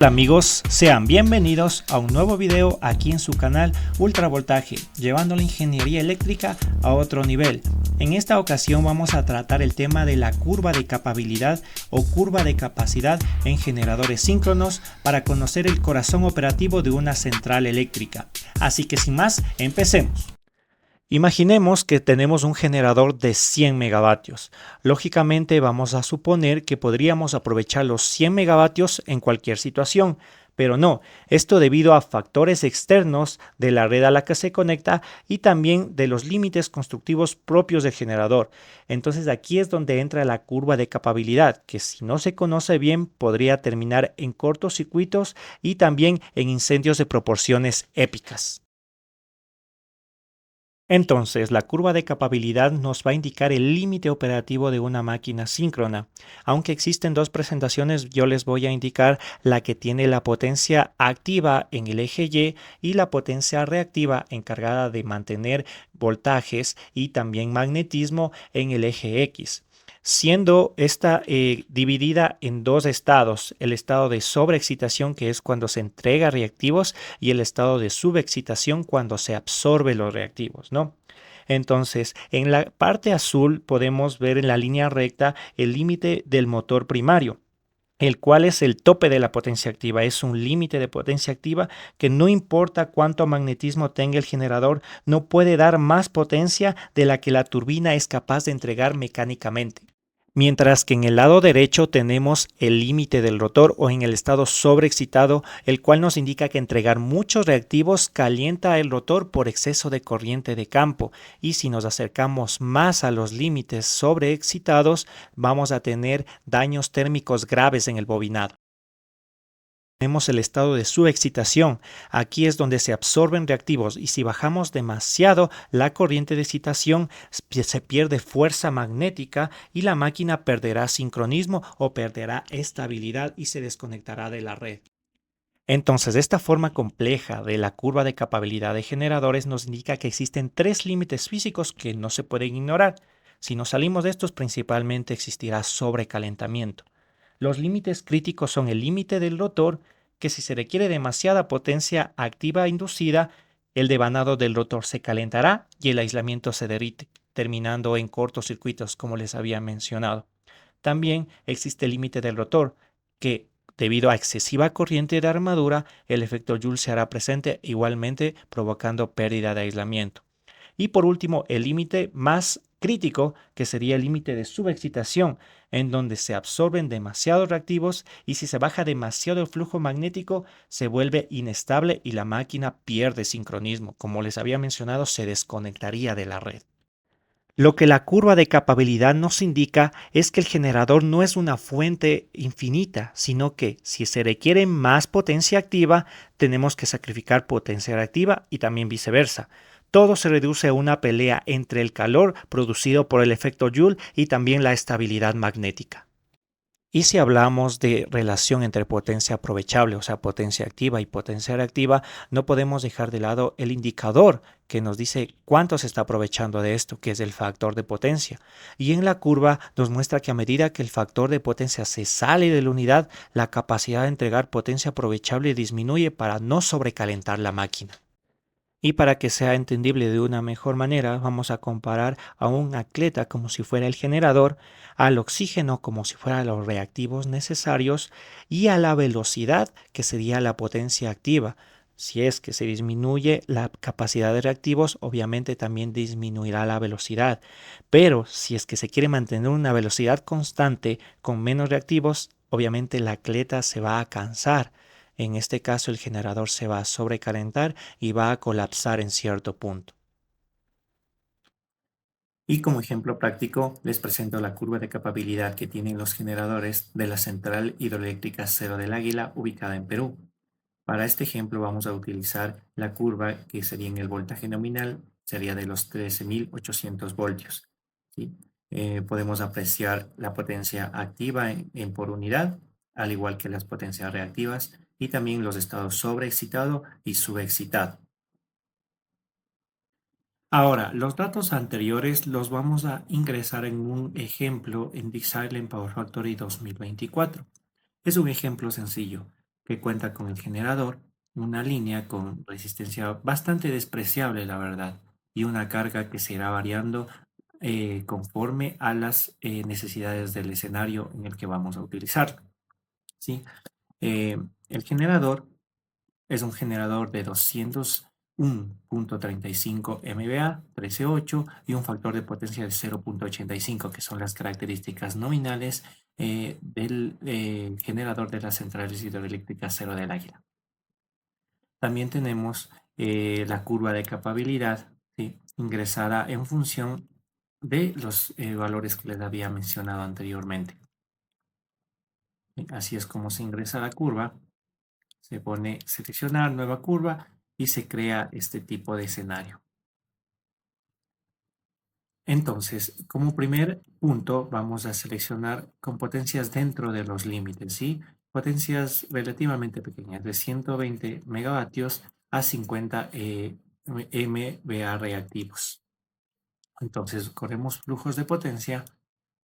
Hola amigos, sean bienvenidos a un nuevo video aquí en su canal Ultravoltaje, llevando la ingeniería eléctrica a otro nivel. En esta ocasión vamos a tratar el tema de la curva de capabilidad o curva de capacidad en generadores síncronos para conocer el corazón operativo de una central eléctrica. Así que sin más, empecemos. Imaginemos que tenemos un generador de 100 megavatios. Lógicamente vamos a suponer que podríamos aprovechar los 100 megavatios en cualquier situación, pero no, esto debido a factores externos de la red a la que se conecta y también de los límites constructivos propios del generador. Entonces aquí es donde entra la curva de capabilidad, que si no se conoce bien podría terminar en cortocircuitos y también en incendios de proporciones épicas. Entonces, la curva de capabilidad nos va a indicar el límite operativo de una máquina síncrona. Aunque existen dos presentaciones, yo les voy a indicar la que tiene la potencia activa en el eje y la potencia reactiva encargada de mantener voltajes y también magnetismo en el eje X, siendo esta dividida en dos estados: el estado de sobreexcitación, que es cuando se entrega reactivos, y el estado de subexcitación, cuando se absorbe los reactivos, ¿no? Entonces, en la parte azul podemos ver en la línea recta el límite del motor primario, el cual es el tope de la potencia activa. Es un límite de potencia activa que no importa cuánto magnetismo tenga el generador, no puede dar más potencia de la que la turbina es capaz de entregar mecánicamente. Mientras que en el lado derecho tenemos el límite del rotor, o en el estado sobreexcitado, el cual nos indica que entregar muchos reactivos calienta el rotor por exceso de corriente de campo, y si nos acercamos más a los límites sobreexcitados vamos a tener daños térmicos graves en el bobinado. Tenemos el estado de subexcitación. Aquí es donde se absorben reactivos, y si bajamos demasiado la corriente de excitación se pierde fuerza magnética y la máquina perderá sincronismo o perderá estabilidad y se desconectará de la red. Entonces, esta forma compleja de la curva de capabilidad de generadores nos indica que existen tres límites físicos que no se pueden ignorar. Si nos salimos de estos, principalmente existirá sobrecalentamiento. Los límites críticos son el límite del rotor, que si se requiere demasiada potencia activa inducida, el devanado del rotor se calentará y el aislamiento se derrite, terminando en cortocircuitos, como les había mencionado. También existe el límite del rotor, que debido a excesiva corriente de armadura, el efecto Joule se hará presente igualmente, provocando pérdida de aislamiento. Y por último, el límite más crítico, que sería el límite de subexcitación, en donde se absorben demasiados reactivos y si se baja demasiado el flujo magnético se vuelve inestable y la máquina pierde sincronismo. Como les había mencionado, se desconectaría de la red. Lo que la curva de capabilidad nos indica es que el generador no es una fuente infinita, sino que si se requiere más potencia activa, tenemos que sacrificar potencia reactiva y también viceversa. Todo se reduce a una pelea entre el calor producido por el efecto Joule y también la estabilidad magnética. Y si hablamos de relación entre potencia aprovechable, o sea, potencia activa y potencia reactiva, no podemos dejar de lado el indicador que nos dice cuánto se está aprovechando de esto, que es el factor de potencia. Y en la curva nos muestra que a medida que el factor de potencia se sale de la unidad, la capacidad de entregar potencia aprovechable disminuye para no sobrecalentar la máquina. Y para que sea entendible de una mejor manera, vamos a comparar a un atleta como si fuera el generador, al oxígeno como si fueran los reactivos necesarios y a la velocidad, que sería la potencia activa. Si es que se disminuye la capacidad de reactivos, obviamente también disminuirá la velocidad. Pero si es que se quiere mantener una velocidad constante con menos reactivos, obviamente el atleta se va a cansar. En este caso, el generador se va a sobrecalentar y va a colapsar en cierto punto. Y como ejemplo práctico, les presento la curva de capabilidad que tienen los generadores de la Central Hidroeléctrica Cerro del Águila, ubicada en Perú. Para este ejemplo vamos a utilizar la curva que sería en el voltaje nominal, sería de los 13.800 voltios, ¿sí? Podemos apreciar la potencia activa en por unidad, al igual que las potencias reactivas, y también los estados sobreexcitado y subexcitado. Ahora, los datos anteriores los vamos a ingresar en un ejemplo en DeSilent Power Factory 2024. Es un ejemplo sencillo. que cuenta con el generador, una línea con resistencia bastante despreciable, la verdad, y una carga que se irá variando conforme a las necesidades del escenario en el que vamos a utilizar. ¿Sí? El generador es un generador de 201.35 MVA, 13.8 y un factor de potencia de 0.85, que son las características nominales del generador de las centrales hidroeléctricas Cerro del Águila. También tenemos la curva de capabilidad, ¿sí? Ingresada en función de los valores que les había mencionado anteriormente. Así es como se ingresa la curva. Se pone seleccionar nueva curva y se crea este tipo de escenario. Entonces, como primer punto, vamos a seleccionar con potencias dentro de los límites, ¿sí? Potencias relativamente pequeñas, de 120 megavatios a 50 MVA reactivos. Entonces, corremos flujos de potencia,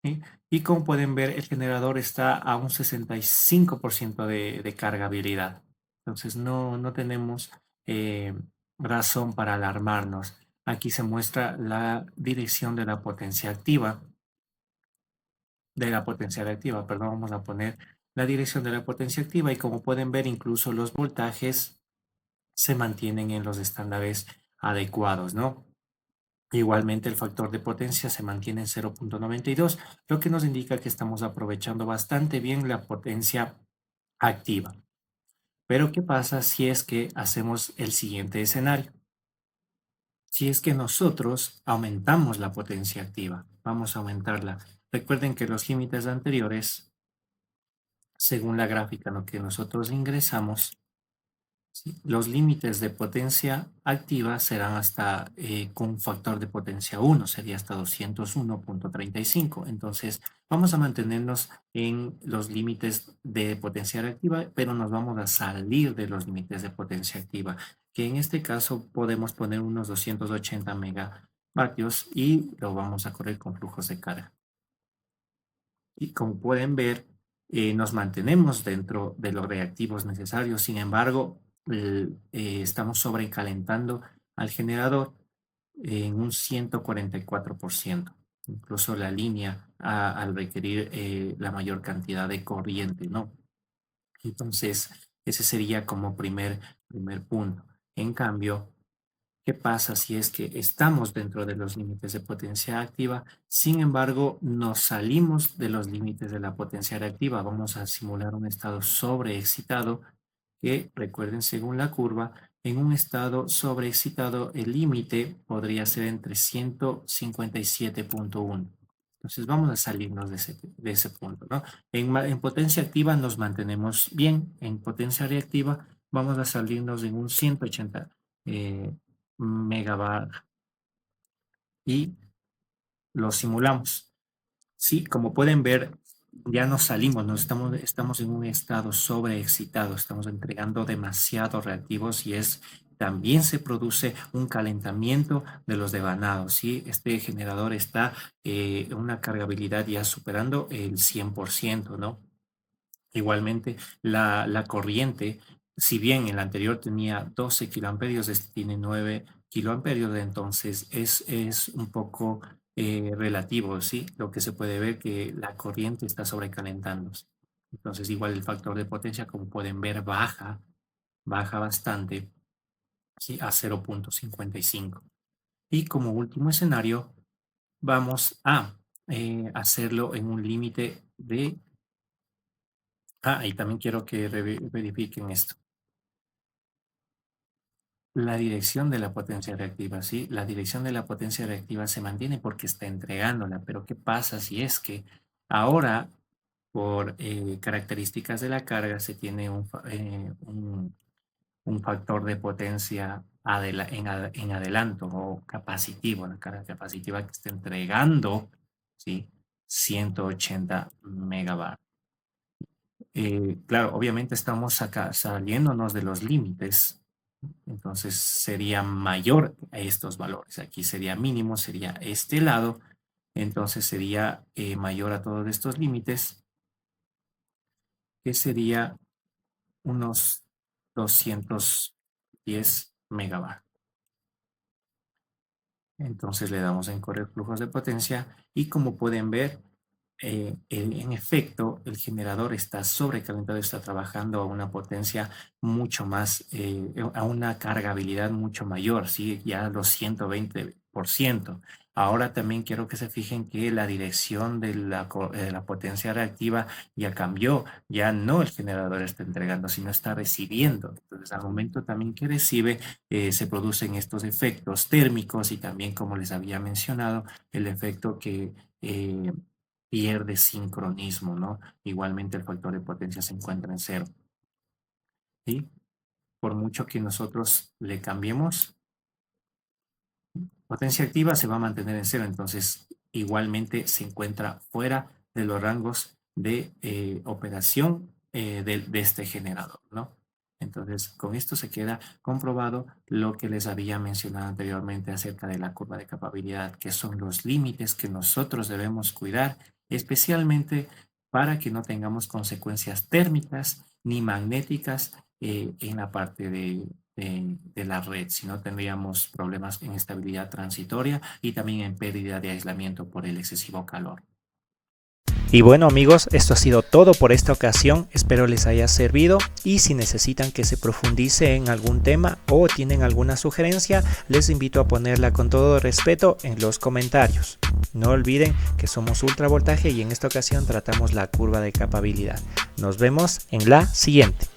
¿sí? Y como pueden ver, el generador está a un 65% de cargabilidad. Entonces, no tenemos razón para alarmarnos. Aquí se muestra la dirección de la potencia reactiva, perdón, vamos a poner la dirección de la potencia activa y como pueden ver, incluso los voltajes se mantienen en los estándares adecuados, ¿no? Igualmente el factor de potencia se mantiene en 0.92, lo que nos indica que estamos aprovechando bastante bien la potencia activa. Pero ¿qué pasa si es que hacemos el siguiente escenario? Si es que nosotros aumentamos la potencia activa, vamos a aumentarla. Recuerden que los límites anteriores, según la gráfica en lo que nosotros ingresamos, ¿sí? Los límites de potencia activa serán hasta con un factor de potencia 1, sería hasta 201.35. Entonces, vamos a mantenernos en los límites de potencia reactiva, pero nos vamos a salir de los límites de potencia activa, que en este caso podemos poner unos 280 megavatios y lo vamos a correr con flujos de carga. Y como pueden ver, nos mantenemos dentro de los reactivos necesarios. Sin embargo, estamos sobrecalentando al generador en un 144%. Incluso la línea al requerir la mayor cantidad de corriente, ¿no? Entonces, ese sería como primer punto. En cambio, ¿qué pasa si es que estamos dentro de los límites de potencia activa? Sin embargo, nos salimos de los límites de la potencia reactiva. Vamos a simular un estado sobreexcitado que, recuerden, según la curva, en un estado sobreexcitado el límite podría ser entre 157.1. Entonces vamos a salirnos de ese punto, ¿no? En potencia activa nos mantenemos bien, en potencia reactiva vamos a salirnos en un 180 megabar y lo simulamos. Sí, como pueden ver, ya nos salimos, estamos en un estado sobreexcitado, estamos entregando demasiados reactivos y también se produce un calentamiento de los devanados, ¿sí? Este generador está en una cargabilidad ya superando el 100%, ¿no? Igualmente, la corriente, si bien el anterior tenía 12 kiloamperios, este tiene 9 kiloamperios, entonces es un poco relativo, ¿sí? Lo que se puede ver que la corriente está sobrecalentándose. Entonces, igual el factor de potencia, como pueden ver, baja bastante, ¿sí? A 0.55. Y como último escenario, vamos a hacerlo en un límite de. Y también quiero que verifiquen esto. La dirección de la potencia reactiva, ¿sí? La dirección de la potencia reactiva se mantiene porque está entregándola, pero ¿qué pasa si es que ahora, por características de la carga, se tiene un factor de potencia en adelanto o capacitivo, la carga capacitiva que está entregando, ¿sí? 180 megabar. Claro, obviamente estamos acá saliéndonos de los límites, entonces sería mayor a estos valores. Aquí sería mínimo, sería este lado, entonces sería mayor a todos estos límites, que sería unos 210 megabytes. Entonces le damos en correr flujos de potencia y como pueden ver, en efecto, el generador está sobrecalentado, está trabajando a una potencia mucho más, a una cargabilidad mucho mayor, ¿sí? Ya a los 120%. Ahora también quiero que se fijen que la dirección de la potencia reactiva ya cambió, ya no el generador está entregando, sino está recibiendo. Entonces, al momento también que recibe, se producen estos efectos térmicos y también, como les había mencionado, el efecto que pierde sincronismo, ¿no? Igualmente el factor de potencia se encuentra en cero. ¿Sí? Por mucho que nosotros le cambiemos, potencia activa se va a mantener en cero, entonces igualmente se encuentra fuera de los rangos de operación de este generador, ¿no? Entonces, con esto se queda comprobado lo que les había mencionado anteriormente acerca de la curva de capabilidad, que son los límites que nosotros debemos cuidar, especialmente para que no tengamos consecuencias térmicas ni magnéticas en la parte de la red, si no tendríamos problemas en estabilidad transitoria y también en pérdida de aislamiento por el excesivo calor. Y bueno amigos, esto ha sido todo por esta ocasión, espero les haya servido y si necesitan que se profundice en algún tema o tienen alguna sugerencia, les invito a ponerla con todo respeto en los comentarios. No olviden que somos Ultravoltaje y en esta ocasión tratamos la curva de capabilidad. Nos vemos en la siguiente.